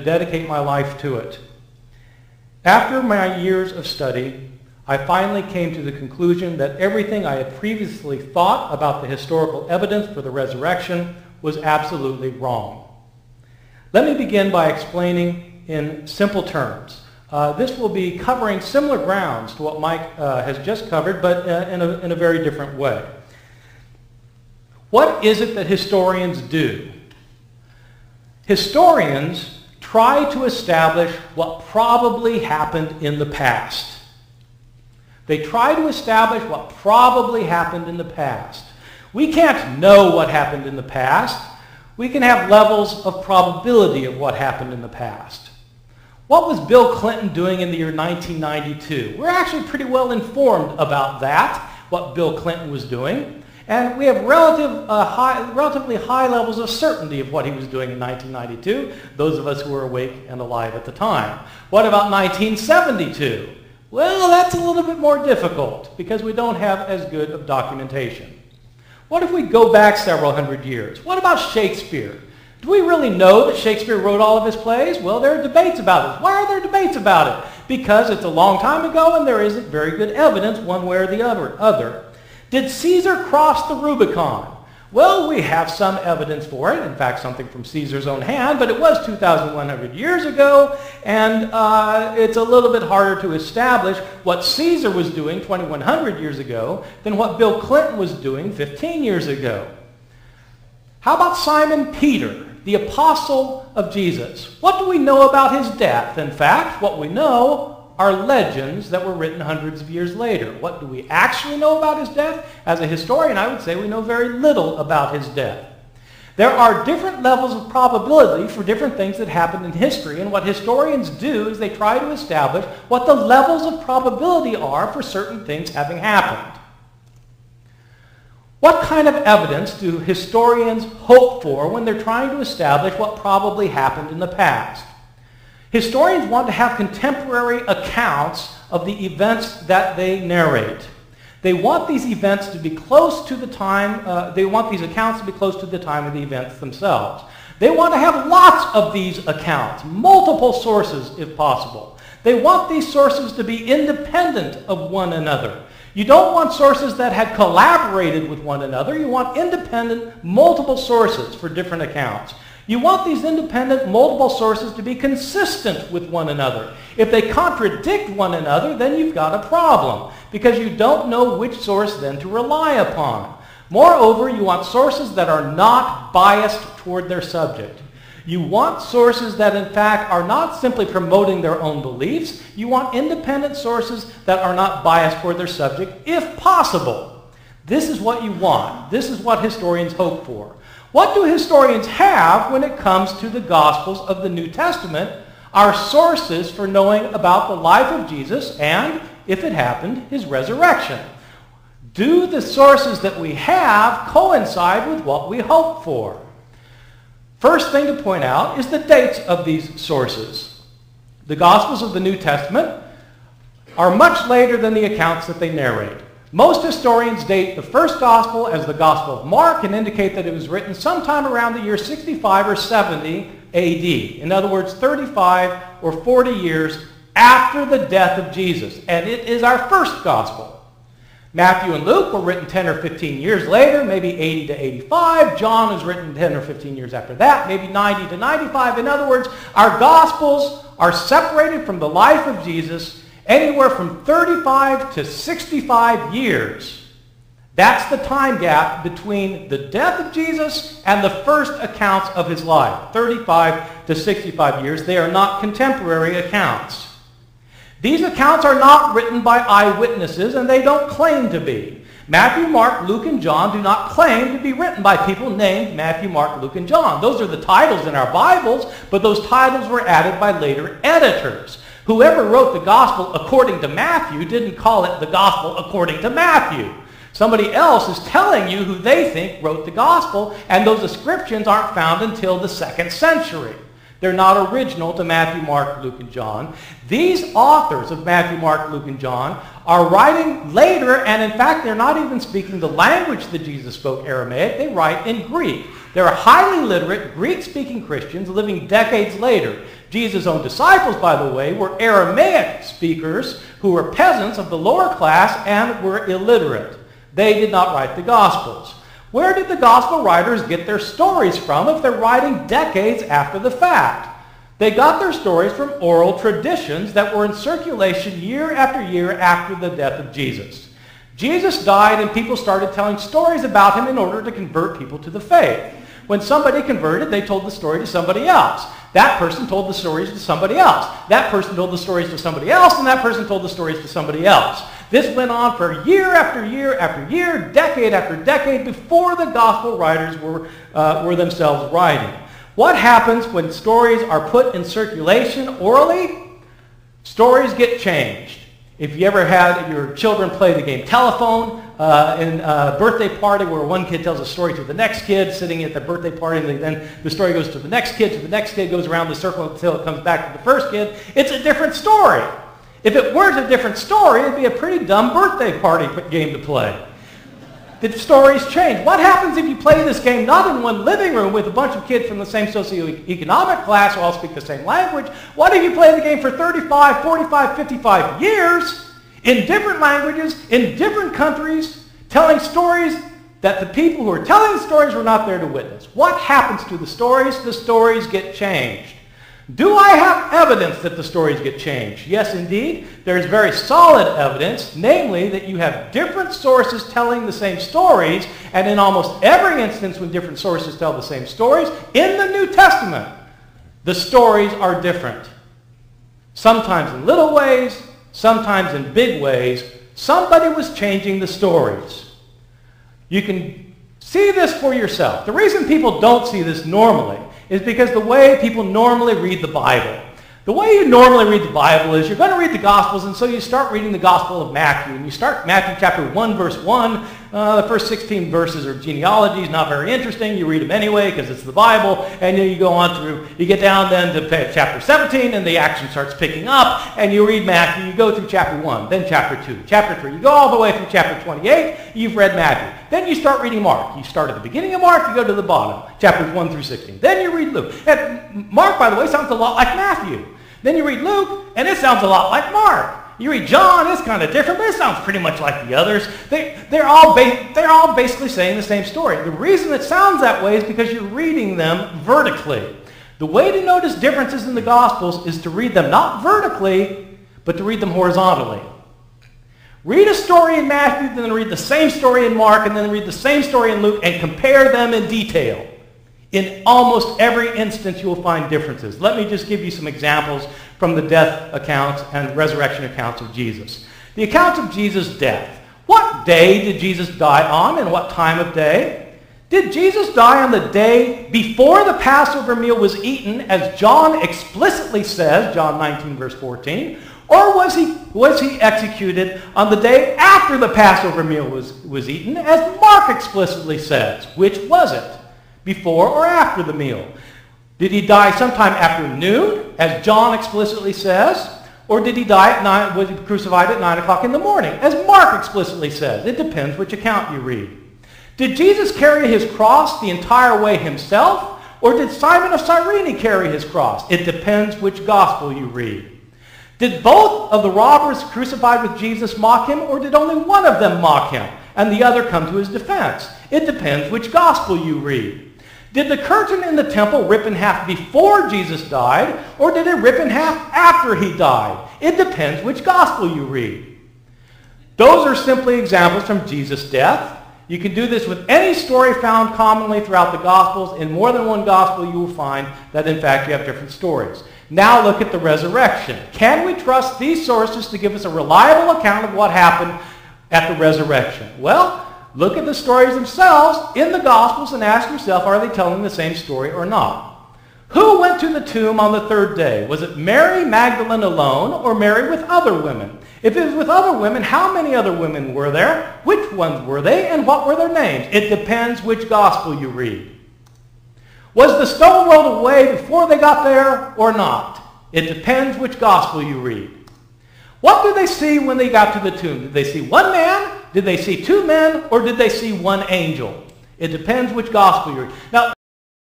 dedicate my life to it. After my years of study, I finally came to the conclusion that everything I had previously thought about the historical evidence for the resurrection was absolutely wrong. Let me begin by explaining in simple terms. This will be covering similar grounds to what Mike has just covered, but in a very different way. What is it that historians do? Historians try to establish what probably happened in the past. They try to establish what probably happened in the past. We can't know what happened in the past. We can have levels of probability of what happened in the past. What was Bill Clinton doing in the year 1992? We're actually pretty well informed about that, what Bill Clinton was doing. And we have relatively high levels of certainty of what he was doing in 1992, those of us who were awake and alive at the time. What about 1972? Well, that's a little bit more difficult because we don't have as good of documentation. What if we go back several hundred years? What about Shakespeare? Do we really know that Shakespeare wrote all of his plays? Well, there are debates about it. Why are there debates about it? Because it's a long time ago and there isn't very good evidence one way or the other. Did Caesar cross the Rubicon? Well, we have some evidence for it. In fact, something from Caesar's own hand, but it was 2,100 years ago, and it's a little bit harder to establish what Caesar was doing 2,100 years ago than what Bill Clinton was doing 15 years ago. How about Simon Peter, the apostle of Jesus? What do we know about his death? In fact, what we know are legends that were written hundreds of years later. What do we actually know about his death? As a historian, I would say we know very little about his death. There are different levels of probability for different things that happened in history, and what historians do is they try to establish what the levels of probability are for certain things having happened. What kind of evidence do historians hope for when they're trying to establish what probably happened in the past? Historians want to have contemporary accounts of the events that they narrate. They want these events to be close to the time, they want these accounts to be close to the time of the events themselves. They want to have lots of these accounts, multiple sources if possible. They want these sources to be independent of one another. You don't want sources that had collaborated with one another. You want independent, multiple sources for different accounts. You want these independent, multiple sources to be consistent with one another. If they contradict one another, then you've got a problem because you don't know which source then to rely upon. Moreover, you want sources that are not biased toward their subject. You want sources that, in fact, are not simply promoting their own beliefs. You want independent sources that are not biased toward their subject, if possible. This is what you want. This is what historians hope for. What do historians have when it comes to the Gospels of the New Testament? Our sources for knowing about the life of Jesus and, if it happened, his resurrection. Do the sources that we have coincide with what we hope for? First thing to point out is the dates of these sources. The Gospels of the New Testament are much later than the accounts that they narrate. Most historians date the first Gospel as the Gospel of Mark and indicate that it was written sometime around the year 65 or 70 A.D. In other words, 35 or 40 years after the death of Jesus. And it is our first Gospel. Matthew and Luke were written 10 or 15 years later, maybe 80 to 85. John was written 10 or 15 years after that, maybe 90 to 95. In other words, our Gospels are separated from the life of Jesus anywhere from 35 to 65 years. That's the time gap between the death of Jesus and the first accounts of his life. 35 to 65 years. They are not contemporary accounts. These accounts are not written by eyewitnesses, and they don't claim to be. Matthew, Mark, Luke, and John do not claim to be written by people named Matthew, Mark, Luke, and John. Those are the titles in our Bibles, but those titles were added by later editors. Whoever wrote the Gospel according to Matthew didn't call it the Gospel according to Matthew. Somebody else is telling you who they think wrote the Gospel, and those inscriptions aren't found until the 2nd century. They're not original to Matthew, Mark, Luke, and John. These authors of Matthew, Mark, Luke, and John are writing later, and in fact, they're not even speaking the language that Jesus spoke, Aramaic. They write in Greek. They're highly literate, Greek-speaking Christians living decades later. Jesus' own disciples, by the way, were Aramaic speakers who were peasants of the lower class and were illiterate. They did not write the Gospels. Where did the Gospel writers get their stories from if they're writing decades after the fact? They got their stories from oral traditions that were in circulation year after year after the death of Jesus. Jesus died and people started telling stories about him in order to convert people to the faith. When somebody converted, they told the story to somebody else. That person told the stories to somebody else. That person told the stories to somebody else, and that person told the stories to somebody else. This went on for year after year after year, decade after decade, before the gospel writers were themselves writing. What happens when stories are put in circulation orally? Stories get changed. If you ever had your children play the game telephone in a birthday party where one kid tells a story to the next kid sitting at the birthday party, and then the story goes to the next kid, goes around the circle until it comes back to the first kid, it's a different story. If it weren't a different story, it'd be a pretty dumb birthday party game to play. The stories change. What happens if you play this game not in one living room with a bunch of kids from the same socioeconomic class who all speak the same language? What if you play the game for 35, 45, 55 years in different languages, in different countries, telling stories that the people who are telling the stories were not there to witness? What happens to the stories? The stories get changed. Do I have evidence that the stories get changed? Yes, indeed. There is very solid evidence, namely that you have different sources telling the same stories, and in almost every instance when different sources tell the same stories, in the New Testament, the stories are different. Sometimes in little ways, sometimes in big ways. Somebody was changing the stories. You can see this for yourself. The reason people don't see this normally is because the way people normally read the Bible. The way you normally read the Bible is you're going to read the Gospels, and so you start reading the Gospel of Matthew. And you start Matthew chapter 1, verse 1. The first 16 verses are genealogies, not very interesting. You read them anyway because it's the Bible. And then you go on through, you get down then to chapter 17, and the action starts picking up. And you read Matthew. You go through chapter 1, then chapter 2, chapter 3. You go all the way through chapter 28. You've read Matthew. Then you start reading Mark. You start at the beginning of Mark. You go to the bottom, chapters 1 through 16. Then you read Luke. And Mark, by the way, sounds a lot like Matthew. Then you read Luke, and it sounds a lot like Mark. You read John, it's kind of different, but it sounds pretty much like the others. They're all basically saying the same story. The reason it sounds that way is because you're reading them vertically. The way to notice differences in the Gospels is to read them not vertically, but to read them horizontally. Read a story in Matthew, then read the same story in Mark, and then read the same story in Luke, and compare them in detail. In almost every instance, you will find differences. Let me just give you some examples from the death accounts and resurrection accounts of Jesus. The accounts of Jesus' death. What day did Jesus die on, and what time of day? Did Jesus die on the day before the Passover meal was eaten, as John explicitly says, John 19, verse 14, or was he executed on the day after the Passover meal was eaten, as Mark explicitly says? Which was it? Before or after the meal? Did he die sometime after noon, as John explicitly says? Or did he die at 9, was he crucified at 9 o'clock in the morning, as Mark explicitly says? It depends which account you read. Did Jesus carry his cross the entire way himself, or did Simon of Cyrene carry his cross? It depends which gospel you read. Did both of the robbers crucified with Jesus mock him, or did only one of them mock him, and the other come to his defense? It depends which gospel you read. Did the curtain in the temple rip in half before Jesus died, or did it rip in half after he died? It depends which gospel you read. Those are simply examples from Jesus' death. You can do this with any story found commonly throughout the Gospels. In more than one gospel, you will find that, in fact, you have different stories. Now look at the resurrection. Can we trust these sources to give us a reliable account of what happened at the resurrection? Well, look at the stories themselves in the Gospels and ask yourself, are they telling the same story or not? Who went to the tomb on the third day? Was it Mary Magdalene alone, or Mary with other women? If it was with other women, how many other women were there? Which ones were they, and what were their names? It depends which gospel you read. Was the stone rolled away before they got there or not? It depends which gospel you read. What did they see when they got to the tomb? Did they see one man? Did they see two men? Or did they see one angel? It depends which gospel you read. Now,